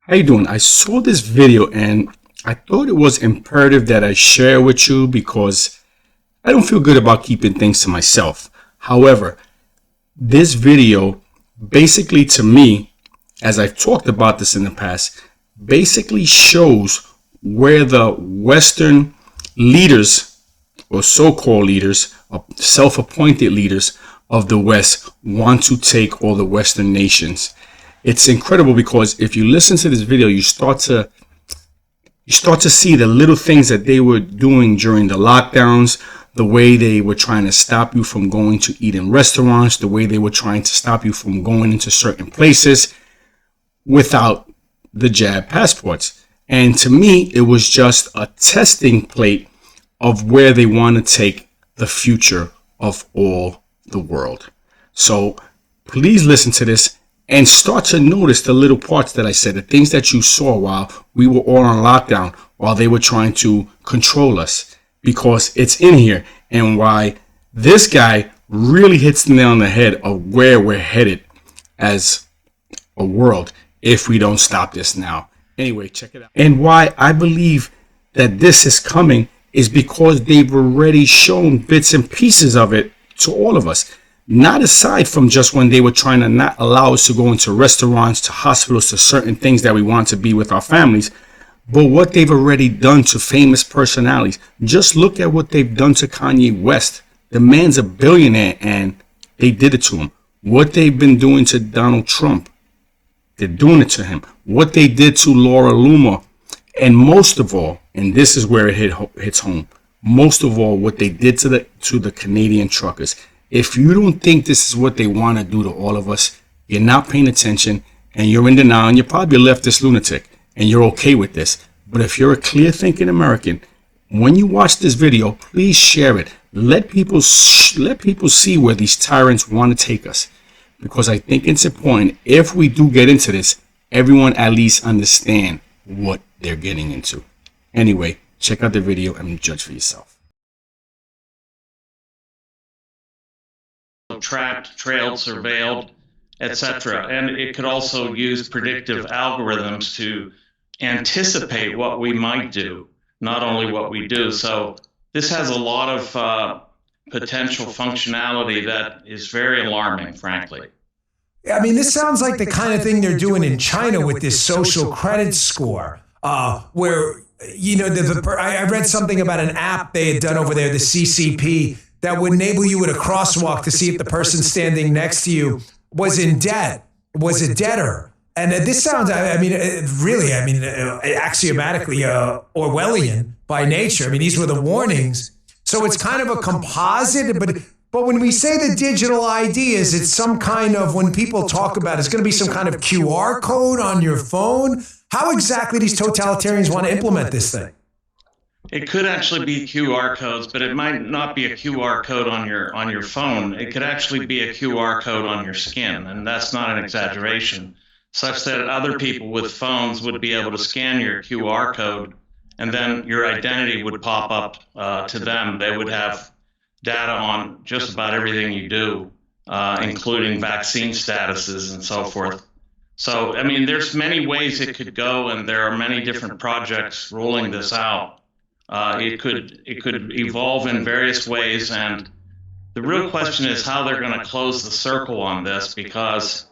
How you doing? I saw this video and I thought it was imperative that I share with you because I don't feel good about keeping things to myself. However, this video basically to me, as I've talked about this in the past, basically shows where the Western leaders or so-called leaders, self-appointed leaders of the West want to take all the Western nations. It's incredible because if you listen to this video, you start to see the little things that they were doing during the lockdowns, the way they were trying to stop you from going to eat in restaurants, the way they were trying to stop you from going into certain places without the jab passports. And to me, it was just a testing plate of where they want to take the future of all the world. So please listen to this and start to notice the little parts that I said, the things that you saw while we were all on lockdown, while they were trying to control us, because it's in here, and why this guy really hits the nail on the head of where we're headed as a world if we don't stop this now. Anyway, check it out. And why I believe that this is coming is because they've already shown bits and pieces of it to all of us. Not aside from just when they were trying to not allow us to go into restaurants, to hospitals, to certain things that we want to be with our families, but what they've already done to famous personalities. Just look at what they've done to Kanye West. The man's a billionaire and they did it to him. What they've been doing to Donald Trump, they're doing it to him. What they did to Laura Loomer, and most of all, and this is where it hits home, most of all, what they did to the Canadian truckers. If you don't think this is what they want to do to all of us, you're not paying attention and you're in denial, and you're probably a leftist lunatic and you're okay with this. But if you're a clear thinking American, when you watch this video, please share it. Let people see where these tyrants want to take us, because I think it's important, if we do get into this, everyone at least understand what they're getting into. Anyway, check out the video and judge for yourself. Tracked, trailed, surveilled, etc. And it could also use predictive algorithms to anticipate what we might do, not only what we do. So this has a lot of potential functionality that is very alarming, frankly. I mean, this sounds like the kind of thing they're doing in China with this social credit score, where, you know, I read something about an app they had done over there, the CCP, that would enable you at a crosswalk to see if the person standing next to you was in debt, was a debtor. And this sounds, axiomatically Orwellian by nature. I mean, these were the warnings. So it's kind of a composite, but when we say the digital ID, is it some kind of, when people talk about it's going to be some kind of QR code on your phone? How exactly these totalitarians want to implement this thing? It could actually be QR codes, but it might not be a QR code on your phone. It could actually be a QR code on your skin, and that's not an exaggeration, such that other people with phones would be able to scan your QR code, and then your identity would pop up to them. They would have data on just about everything you do, including vaccine statuses and so forth. So, I mean, there's many ways it could go, and there are many different projects rolling this out. It could evolve in various ways, and the real question is how they're going to close the circle on this, because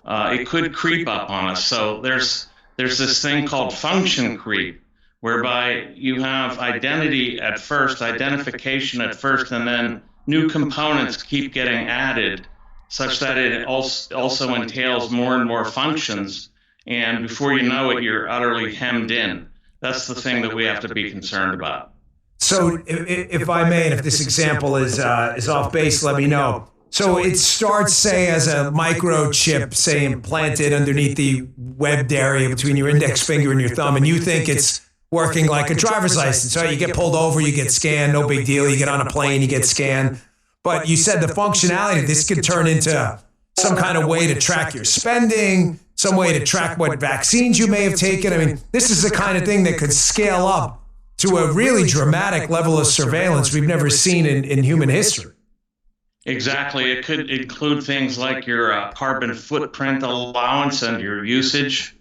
it could creep up on us. So there's this thing called function creep, whereby you have identification at first, and then new components keep getting added, such that it also entails more and more functions, and before you know it, you're utterly hemmed in. That's the thing that we have to be concerned about. So if I may, and if this example is off base, let me know. So it starts, say, as a microchip, say, implanted underneath the webbed area between your index finger and your thumb, and you think it's working like a driver's license. So you get pulled over, you get scanned, no big deal. You get on a plane, you get scanned. But you said the functionality, this could turn into some kind of way to track your spending, some way to track what vaccines you may have taken. I mean, this is the kind of thing that could scale up to a really dramatic level of surveillance we've never seen in human history. Exactly. It could include things like your carbon footprint allowance and your usage.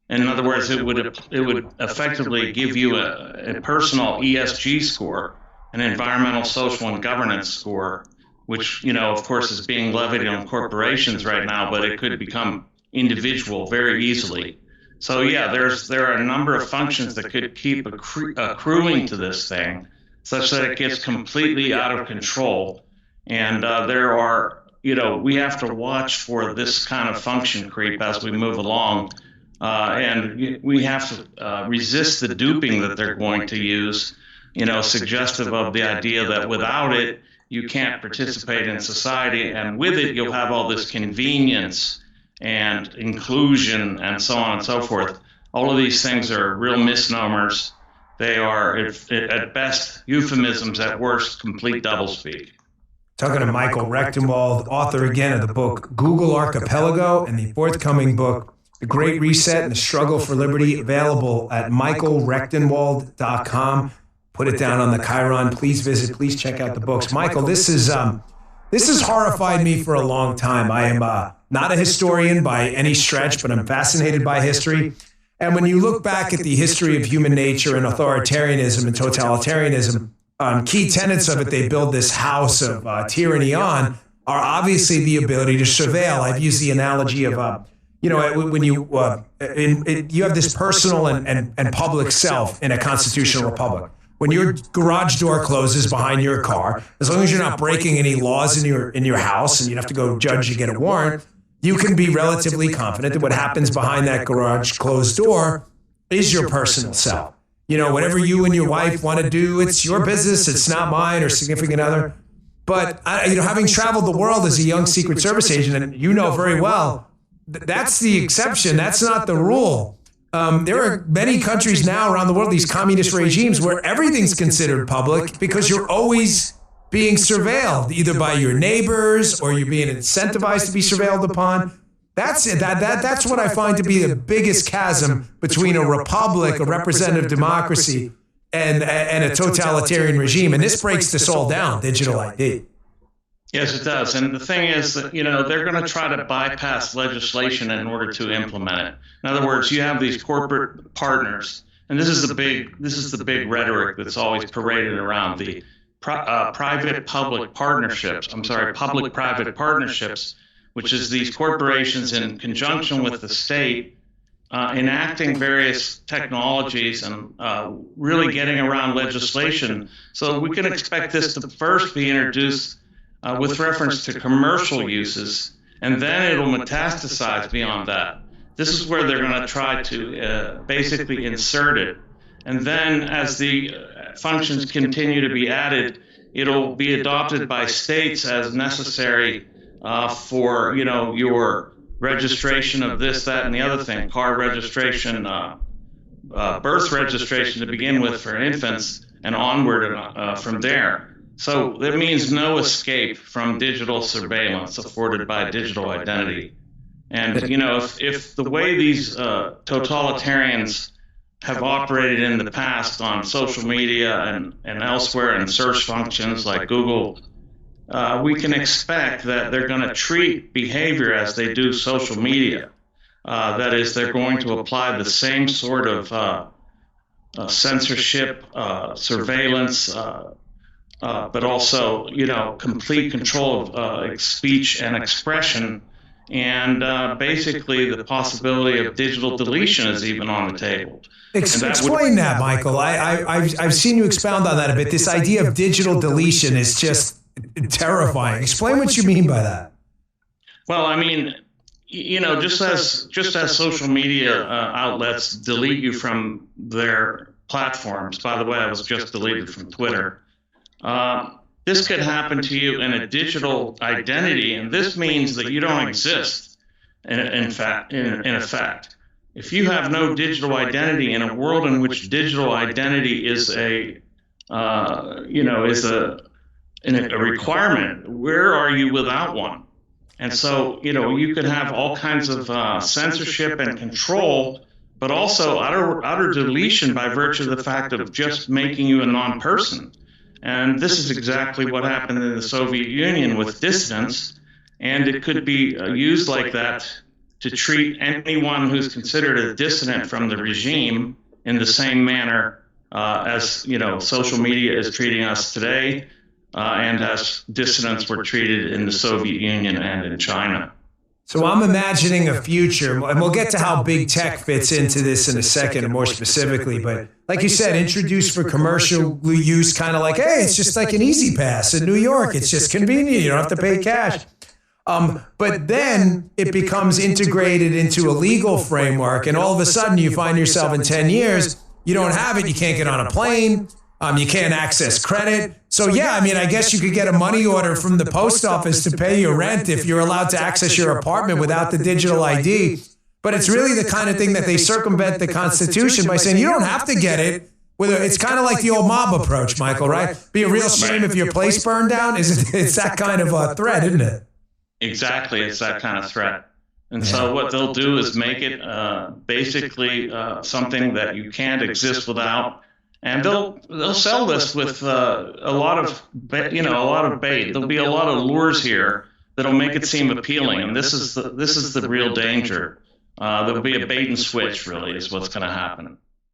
In other words, it would effectively give you a personal ESG score, an environmental, social, and governance score, which, of course, is being levied on corporations right now, but it could become individual very easily. So yeah, there are a number of functions that could keep accruing to this thing, such that it gets completely out of control. And there are, we have to watch for this kind of function creep as we move along. And we have to resist the duping that they're going to use, suggestive of the idea that without it, you can't participate in society. And with it, you'll have all this convenience and inclusion and so on and so forth. All of these things are real misnomers. They are, at best, euphemisms, at worst, complete doublespeak. Talking to Michael Rectenwald, author again of the book Google Archipelago and the forthcoming book The Great Reset and the Struggle for Liberty, available at michaelrectenwald.com. Put it down on the Chiron. Please visit. Please check out the books. Michael, this has horrified me for a long time. I am not a historian by any stretch, but I'm fascinated by history. And when you look back at the history of human nature and authoritarianism and totalitarianism, key tenets of it they build this house of tyranny on are obviously the ability to surveil. I've used the analogy of, when you have this personal and public self in a constitutional republic. When your garage door closes behind your car, as long as you're not breaking any laws in your house and you have to go judge to get a warrant, you can be relatively confident that what happens behind that garage closed door is your personal self. Whatever you and your wife want to do, it's your business. It's not mine or significant other. But having traveled the world as a young Secret Service agent, and very well, that's the exception. That's not the rule. There are many countries now around the world, these communist regimes, where everything's considered public because you're always being surveilled, either by your neighbors or you're being incentivized to be surveilled upon. That's it. That's what I find to be the biggest chasm between a republic, a representative democracy, and a totalitarian regime. And this breaks this all down, digital ID. Yes, it does. And the thing is that, they're going to try to bypass legislation in order to implement it. In other words, you have these corporate partners, and this is the big rhetoric that's always paraded around, the public-private partnerships, which is these corporations in conjunction with the state enacting various technologies and really getting around legislation. So we can expect this to first be introduced with reference to commercial uses, and then it'll metastasize beyond that. This is where they're going to try to basically insert it. And then as the functions continue to be added, it'll be adopted by states as necessary for, your registration of this, that, and the other thing, car registration, birth registration to begin with for infants, and onward from there. So that means no escape from digital surveillance afforded by digital identity. And, if the way these totalitarians have operated in the past on social media and elsewhere in search functions like Google, we can expect that they're going to treat behavior as they do social media. That is, they're going to apply the same sort of censorship, surveillance, but also, complete control of speech and expression. And basically the possibility of digital deletion is even on the table. Explain that, Michael. I've seen you expound on that a bit. This idea of digital deletion is just terrifying. Explain what you mean by that. Well, I mean, just as social media outlets delete you from their platforms. By the way, I was just deleted from Twitter. This could happen to you in a digital identity, and this means that you don't exist. In effect, if you have no digital identity in a world in which digital identity is a requirement, where are you without one? And so, you could have all kinds of censorship and control, but also utter deletion by virtue of the fact of just making you a non-person. And this is exactly what happened in the Soviet Union with dissidents, and it could be used like that to treat anyone who's considered a dissident from the regime in the same manner as social media is treating us today, and as dissidents were treated in the Soviet Union and in China. So I'm imagining a future, and we'll get to how big tech fits into this in a second, more specifically. But like you said, introduced for commercial use, kind of like, hey, it's just like an Easy Pass in New York. It's just convenient. You don't have to pay cash. But then it becomes integrated into a legal framework, and all of a sudden you find yourself in 10 years, you don't have it, you can't get on a plane, you can't access credit. So yeah, I mean, I guess you could get a money order from the post office to pay your rent if you're allowed to access your apartment without the digital ID. But it's really the kind of thing that they circumvent the Constitution by saying you don't have to get it. It's kind of like the old mob approach, Michael, right? Be a real shame if your place burned down. It's that kind of a threat, isn't it? Exactly, it's that kind of threat. And so what they'll do is make it basically something that you can't exist without. And they'll sell this with a lot of bait. There'll be a lot of lures here that'll make it seem appealing. And this is the real danger. There'll be a bait and switch, really, is what's going to happen.